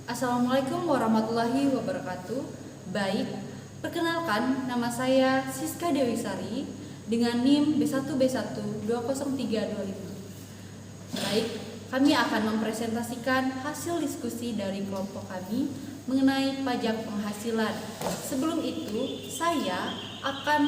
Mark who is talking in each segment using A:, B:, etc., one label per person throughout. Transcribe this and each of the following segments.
A: Assalamualaikum warahmatullahi wabarakatuh. Baik, perkenalkan nama saya Siska Dewi Sari dengan NIM B1B1 20325. Baik, kami akan mempresentasikan hasil diskusi dari kelompok kami mengenai pajak penghasilan. Sebelum itu, saya akan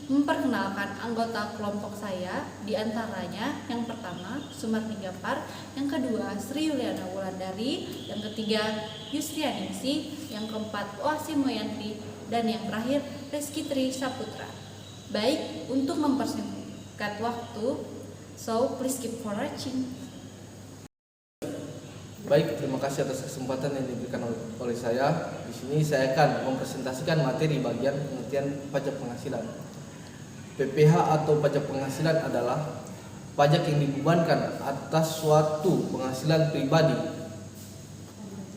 A: memperkenalkan anggota kelompok saya, diantaranya yang pertama Sumarni Gapar, yang kedua Sri Yuliana Wulandari, yang ketiga Yusrianingsih, yang keempat Oasi Moyanti, dan yang terakhir Reski Tri Saputra. Baik, untuk mempersingkat waktu, so please keep for watching.
B: Baik, terima kasih atas kesempatan yang diberikan oleh saya. Di sini saya akan mempresentasikan materi bagian pengertian pajak penghasilan. PPH atau pajak penghasilan adalah pajak yang dibebankan atas suatu penghasilan pribadi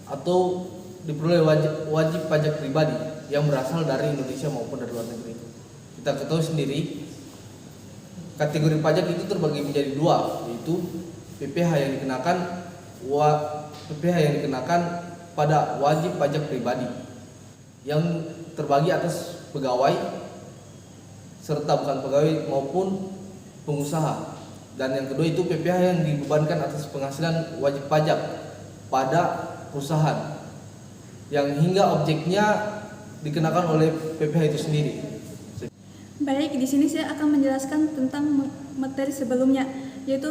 B: atau diperoleh wajib pajak pribadi yang berasal dari Indonesia maupun dari luar negeri. Kita ketahui sendiri, kategori pajak itu terbagi menjadi dua, yaitu PPH yang dikenakan pada wajib pajak pribadi yang terbagi atas pegawai serta bukan pegawai maupun pengusaha, dan yang kedua itu PPH yang dibebankan atas penghasilan wajib pajak pada perusahaan yang hingga objeknya dikenakan oleh PPH itu sendiri.
C: Baik, di sini saya akan menjelaskan tentang materi sebelumnya, yaitu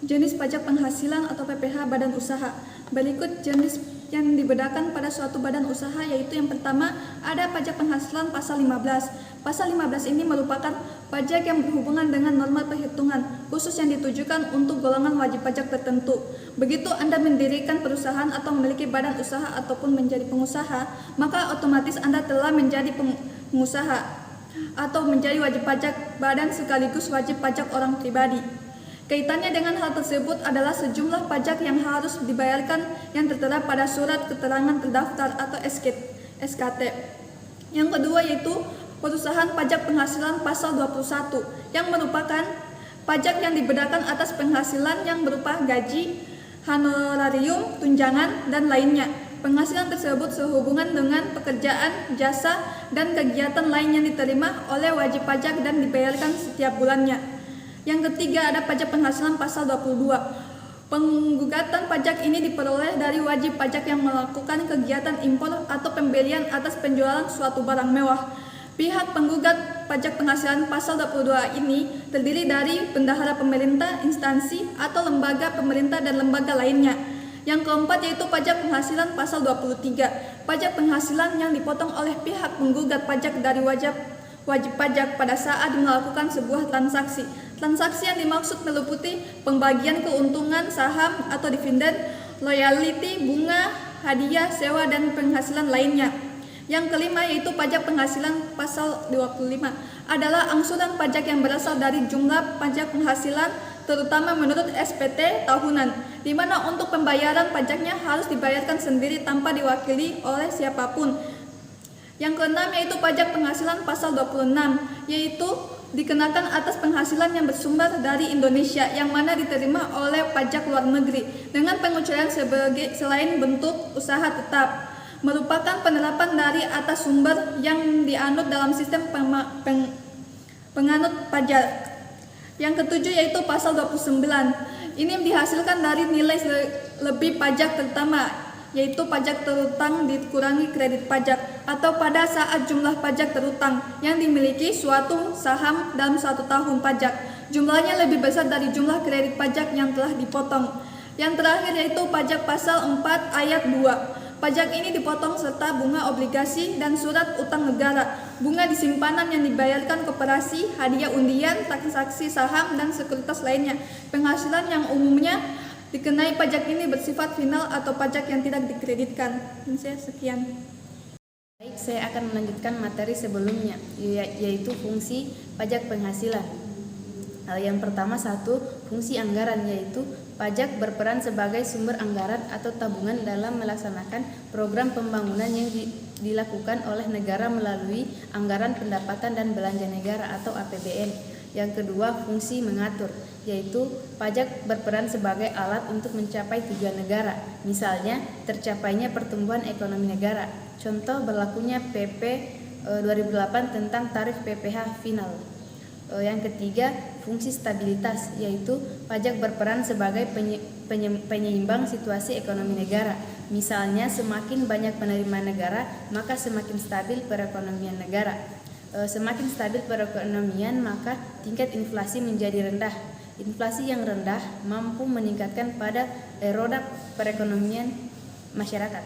C: jenis pajak penghasilan atau PPH badan usaha. Berikut jenis yang dibedakan pada suatu badan usaha, yaitu yang pertama ada pajak penghasilan pasal 15. Pasal 15 ini merupakan pajak yang berhubungan dengan norma perhitungan khusus yang ditujukan untuk golongan wajib pajak tertentu. Begitu Anda mendirikan perusahaan atau memiliki badan usaha ataupun menjadi pengusaha, maka otomatis Anda telah menjadi pengusaha atau menjadi wajib pajak badan sekaligus wajib pajak orang pribadi. Kaitannya dengan hal tersebut adalah sejumlah pajak yang harus dibayarkan yang tertera pada surat keterangan terdaftar atau SKT. Yang kedua yaitu perusahaan pajak penghasilan pasal 21 yang merupakan pajak yang dibedakan atas penghasilan yang berupa gaji, honorarium, tunjangan, dan lainnya. Penghasilan tersebut sehubungan dengan pekerjaan, jasa, dan kegiatan lain yang diterima oleh wajib pajak dan dibayarkan setiap bulannya. Yang ketiga ada pajak penghasilan pasal 22. Penggugatan pajak ini diperoleh dari wajib pajak yang melakukan kegiatan impor atau pembelian atas penjualan suatu barang mewah. Pihak penggugat pajak penghasilan pasal 22 ini terdiri dari bendahara pemerintah, instansi, atau lembaga pemerintah dan lembaga lainnya. Yang keempat yaitu pajak penghasilan pasal 23. Pajak penghasilan yang dipotong oleh pihak penggugat pajak dari wajib pajak pada saat melakukan sebuah transaksi. Transaksi yang dimaksud meliputi pembagian keuntungan, saham atau dividen, loyalty, bunga, hadiah, sewa, dan penghasilan lainnya. Yang kelima yaitu pajak penghasilan pasal 25 adalah angsuran pajak yang berasal dari jumlah pajak penghasilan terutama menurut SPT tahunan, di mana untuk pembayaran pajaknya harus dibayarkan sendiri tanpa diwakili oleh siapapun. Yang keenam yaitu pajak penghasilan pasal 26, yaitu dikenakan atas penghasilan yang bersumber dari Indonesia yang mana diterima oleh pajak luar negeri dengan pengecualian selain bentuk usaha tetap, merupakan penerapan dari atas sumber yang dianut dalam sistem penganut pajak. Yang ketujuh yaitu pasal 29. Ini dihasilkan dari nilai lebih pajak terutama, yaitu pajak terutang dikurangi kredit pajak atau pada saat jumlah pajak terutang yang dimiliki suatu saham dalam 1 tahun pajak jumlahnya lebih besar dari jumlah kredit pajak yang telah dipotong. Yang terakhir yaitu pajak pasal 4 ayat 2. Pajak ini dipotong serta bunga obligasi dan surat utang negara, bunga di simpanan yang dibayarkan koperasi, hadiah undian, transaksi saham, dan sekuritas lainnya. Penghasilan yang umumnya dikenai pajak ini bersifat final atau pajak yang tidak dikreditkan. Sekian.
D: Baik, saya akan melanjutkan materi sebelumnya, yaitu fungsi pajak penghasilan. Yang pertama fungsi anggaran, yaitu pajak berperan sebagai sumber anggaran atau tabungan dalam melaksanakan program pembangunan yang dilakukan oleh negara melalui anggaran pendapatan dan belanja negara atau APBN. Yang kedua, fungsi mengatur, yaitu pajak berperan sebagai alat untuk mencapai tujuan negara, misalnya tercapainya pertumbuhan ekonomi negara. Contoh berlakunya PP 2008 tentang tarif PPh final. Yang ketiga, fungsi stabilitas, yaitu pajak berperan sebagai penyeimbang situasi ekonomi negara. Misalnya, semakin banyak penerima negara, maka semakin stabil perekonomian negara. Semakin stabil perekonomian, maka tingkat inflasi menjadi rendah. Inflasi yang rendah mampu meningkatkan pada roda perekonomian masyarakat.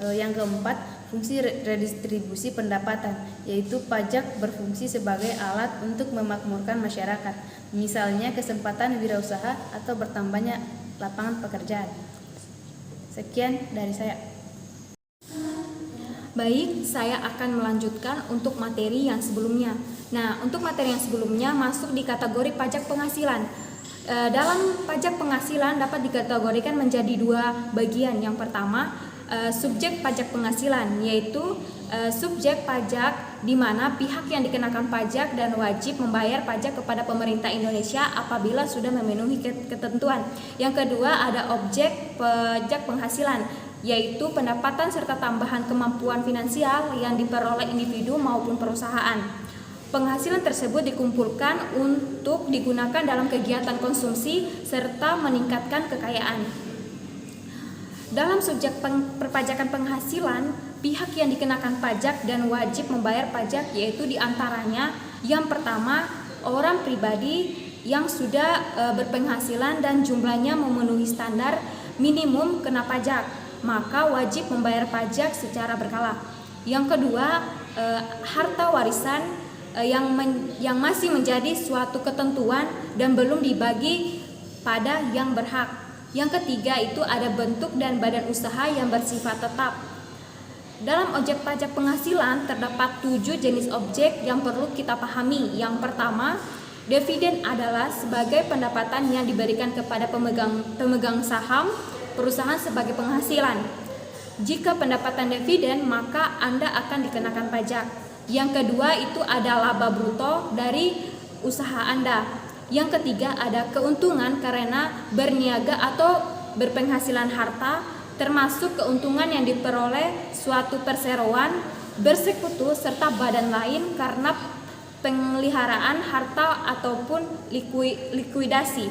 D: Yang keempat, fungsi redistribusi pendapatan, yaitu pajak berfungsi sebagai alat untuk memakmurkan masyarakat, misalnya kesempatan wirausaha atau bertambahnya lapangan pekerjaan. Sekian dari saya.
E: Baik, saya akan melanjutkan untuk materi yang sebelumnya. Nah, untuk materi yang sebelumnya masuk di kategori pajak penghasilan. Dalam pajak penghasilan dapat dikategorikan menjadi dua bagian. Yang pertama, subjek pajak penghasilan, yaitu subjek pajak di mana pihak yang dikenakan pajak dan wajib membayar pajak kepada pemerintah Indonesia apabila sudah memenuhi ketentuan. Yang kedua, ada objek pajak penghasilan, yaitu pendapatan serta tambahan kemampuan finansial yang diperoleh individu maupun perusahaan. Penghasilan tersebut dikumpulkan untuk digunakan dalam kegiatan konsumsi serta meningkatkan kekayaan. Dalam subjek perpajakan penghasilan, pihak yang dikenakan pajak dan wajib membayar pajak yaitu diantaranya yang pertama, orang pribadi yang sudah berpenghasilan dan jumlahnya memenuhi standar minimum kena pajak, maka wajib membayar pajak secara berkala. Yang kedua, harta warisan yang masih menjadi suatu ketentuan dan belum dibagi pada yang berhak. Yang ketiga itu ada bentuk dan badan usaha yang bersifat tetap. Dalam objek pajak penghasilan terdapat 7 jenis objek yang perlu kita pahami. Yang pertama, dividen adalah sebagai pendapatan yang diberikan kepada pemegang saham perusahaan sebagai penghasilan. Jika pendapatan dividen, maka Anda akan dikenakan pajak. Yang kedua itu ada laba bruto dari usaha Anda. Yang ketiga ada keuntungan karena berniaga atau berpenghasilan harta, termasuk keuntungan yang diperoleh suatu perseroan, bersekutu, serta badan lain karena pemeliharaan harta ataupun likuidasi.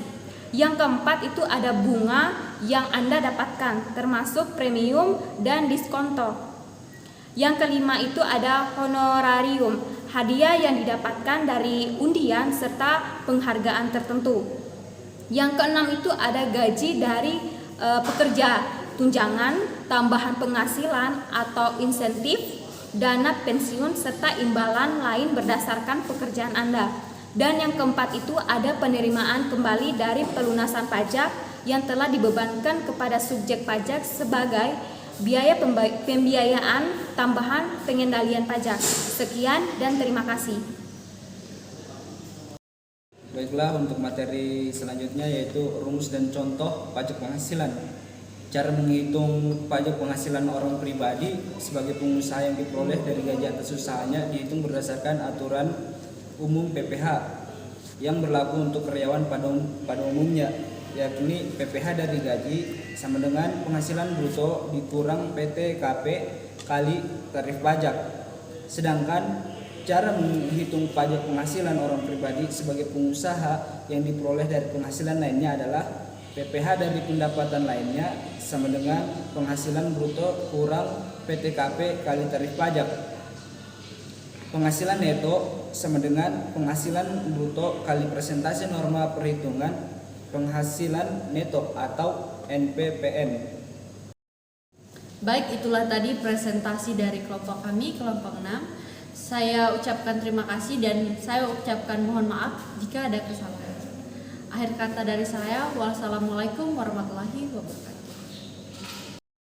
E: Yang keempat itu ada bunga yang Anda dapatkan, termasuk premium dan diskonto. Yang kelima itu ada honorarium, hadiah yang didapatkan dari undian serta penghargaan tertentu. Yang keenam itu ada gaji dari pekerja, tunjangan, tambahan penghasilan atau insentif, dana pensiun serta imbalan lain berdasarkan pekerjaan Anda. Dan yang keempat itu ada penerimaan kembali dari pelunasan pajak yang telah dibebankan kepada subjek pajak sebagai biaya pembiayaan tambahan pengendalian pajak. Sekian dan terima kasih.
F: Baiklah, untuk materi selanjutnya yaitu rumus dan contoh pajak penghasilan. Cara menghitung pajak penghasilan orang pribadi sebagai pengusaha yang diperoleh dari gaji atas usahanya dihitung berdasarkan aturan umum PPh yang berlaku untuk karyawan pada umumnya, yakni PPh dari gaji sama dengan penghasilan bruto dikurang PTKP kali tarif pajak. Sedangkan cara menghitung pajak penghasilan orang pribadi sebagai pengusaha yang diperoleh dari penghasilan lainnya adalah PPh dari pendapatan lainnya sama dengan penghasilan bruto kurang PTKP kali tarif pajak. Penghasilan neto sama dengan penghasilan bruto kali persentase norma perhitungan penghasilan neto atau NPPN.
A: Baik, itulah tadi presentasi dari kelompok kami, kelompok 6. Saya ucapkan terima kasih dan saya ucapkan mohon maaf jika ada kesalahan. Akhir kata dari saya, wassalamualaikum warahmatullahi wabarakatuh.